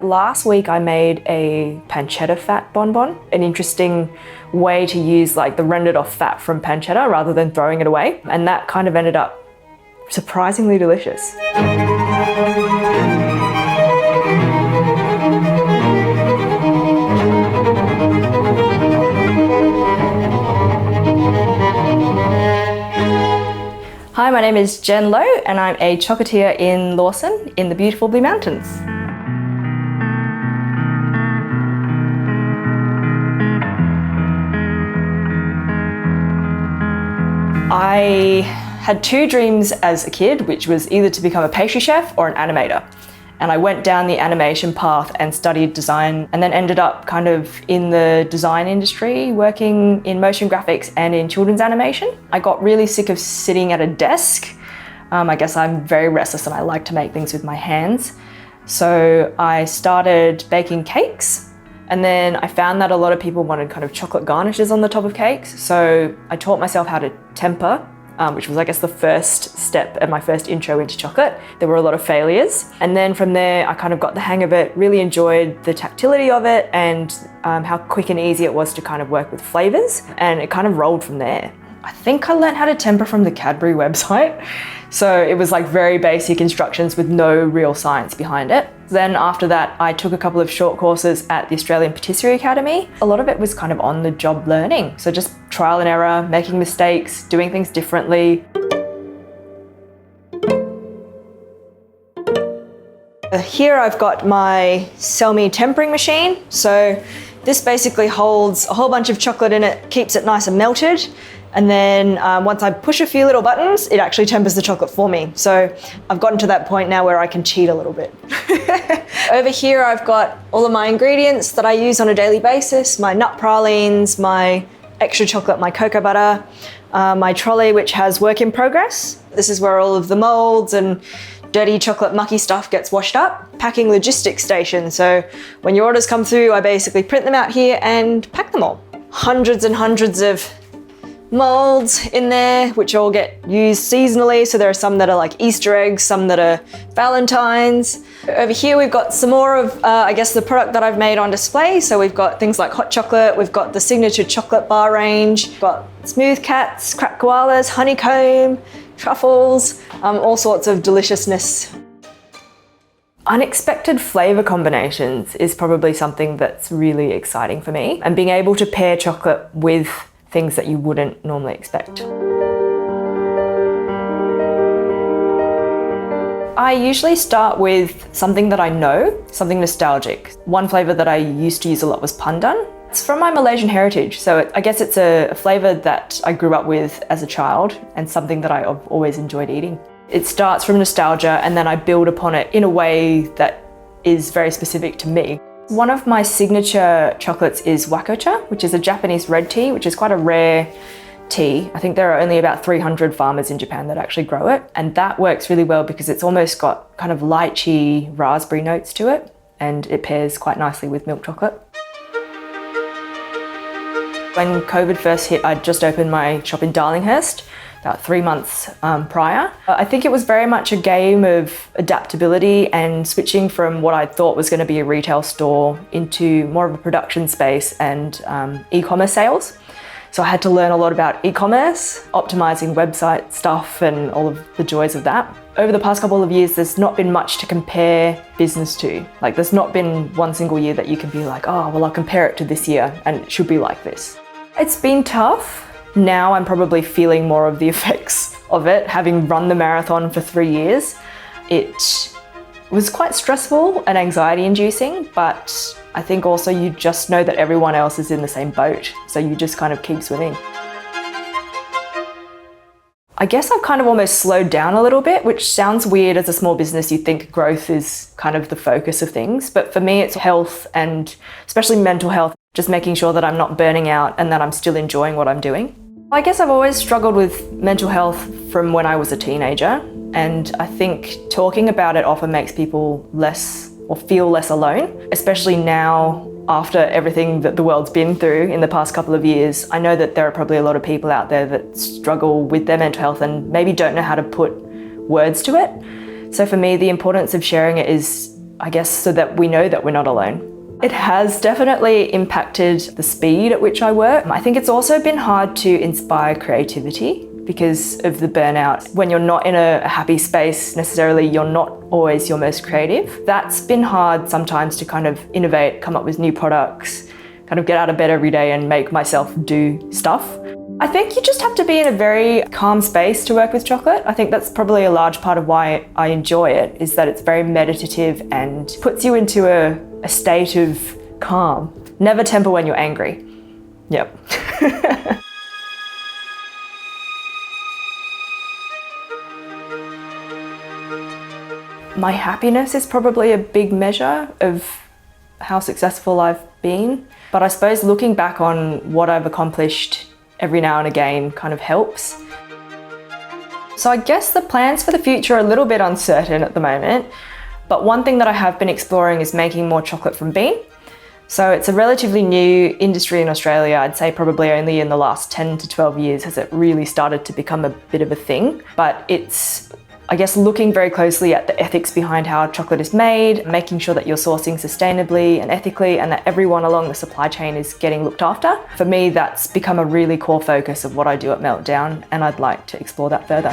last week I made a pancetta fat bonbon, an interesting way to use like the rendered off fat from pancetta rather than throwing it away. And that kind of ended up surprisingly delicious. Hi, my name is Jen Lowe and I'm a chocolatier in Lawson in the beautiful Blue Mountains. I had two dreams as a kid, which was either to become a pastry chef or an animator. And I went down the animation path and studied design and then ended up kind of in the design industry, working in motion graphics and in children's animation. I got really sick of sitting at a desk. I guess I'm very restless and I like to make things with my hands. So I started baking cakes, and then I found that a lot of people wanted kind of chocolate garnishes on the top of cakes. So I taught myself how to temper, which was, I guess, the first step and my first intro into chocolate. There were a lot of failures. And then from there, I kind of got the hang of it, really enjoyed the tactility of it and how quick and easy it was to kind of work with flavors. And it kind of rolled from there. I think I learned how to temper from the Cadbury website. So it was like very basic instructions with no real science behind it. Then after that, I took a couple of short courses at the Australian Patisserie Academy. A lot of it was kind of on the job learning. So just trial and error, making mistakes, doing things differently. Here I've got my Selmy tempering machine. So this basically holds a whole bunch of chocolate in it, keeps it nice and melted. And then once I push a few little buttons, it actually tempers the chocolate for me. So I've gotten to that point now where I can cheat a little bit. Over here, I've got all of my ingredients that I use on a daily basis, my nut pralines, my extra chocolate, my cocoa butter, my trolley, which has work in progress. This is where all of the molds and dirty chocolate mucky stuff gets washed up. Packing logistics station. So when your orders come through, I basically print them out here and pack them all. Hundreds and hundreds of molds in there, which all get used seasonally. So there are some that are like Easter eggs, some that are Valentine's. Over here, we've got some more of, I guess, the product that I've made on display. So we've got things like hot chocolate, we've got the signature chocolate bar range, we've got smooth cats, crap koalas, honeycomb, truffles, all sorts of deliciousness. Unexpected flavour combinations is probably something that's really exciting for me, and being able to pair chocolate with things that you wouldn't normally expect. I usually start with something that I know, something nostalgic. One flavour that I used to use a lot was pandan. It's from my Malaysian heritage, so I guess it's a flavour that I grew up with as a child and something that I've always enjoyed eating. It starts from nostalgia and then I build upon it in a way that is very specific to me. One of my signature chocolates is wakocha, which is a Japanese red tea, which is quite a rare tea. I think there are only about 300 farmers in Japan that actually grow it. And that works really well because it's almost got kind of lychee raspberry notes to it, and it pairs quite nicely with milk chocolate. When COVID first hit, I'd just opened my shop in Darlinghurst about 3 months prior. I think it was very much a game of adaptability and switching from what I thought was going to be a retail store into more of a production space and e-commerce sales. So I had to learn a lot about e-commerce, optimizing website stuff and all of the joys of that. Over the past couple of years, there's not been much to compare business to. Like, there's not been one single year that you can be like, oh, well, I'll compare it to this year and it should be like this. It's been tough. Now I'm probably feeling more of the effects of it, having run the marathon for 3 years. It was quite stressful and anxiety inducing, but I think also you just know that everyone else is in the same boat, so you just kind of keep swimming. I guess I've kind of almost slowed down a little bit, which sounds weird. As a small business, you think growth is kind of the focus of things, but for me it's health, and especially mental health, just making sure that I'm not burning out and that I'm still enjoying what I'm doing. I guess I've always struggled with mental health from when I was a teenager, and I think talking about it often makes people less or feel less alone, especially now after everything that the world's been through in the past couple of years. I know that there are probably a lot of people out there that struggle with their mental health and maybe don't know how to put words to it. So for me, the importance of sharing it is I guess so that we know that we're not alone. It has definitely impacted the speed at which I work. I think it's also been hard to inspire creativity because of the burnout. When you're not in a happy space necessarily, you're not always your most creative. That's been hard sometimes to kind of innovate, come up with new products, kind of get out of bed every day and make myself do stuff. I think you just have to be in a very calm space to work with chocolate. I think that's probably a large part of why I enjoy it, is that it's very meditative and puts you into a state of calm. Never temper when you're angry. Yep. My happiness is probably a big measure of how successful I've been. But I suppose looking back on what I've accomplished every now and again kind of helps. So I guess the plans for the future are a little bit uncertain at the moment, but one thing that I have been exploring is making more chocolate from bean. So it's a relatively new industry in Australia. I'd say probably only in the last 10 to 12 years has it really started to become a bit of a thing, but it's, I guess, looking very closely at the ethics behind how chocolate is made, making sure that you're sourcing sustainably and ethically and that everyone along the supply chain is getting looked after. For me, that's become a really core focus of what I do at Meltdown, and I'd like to explore that further.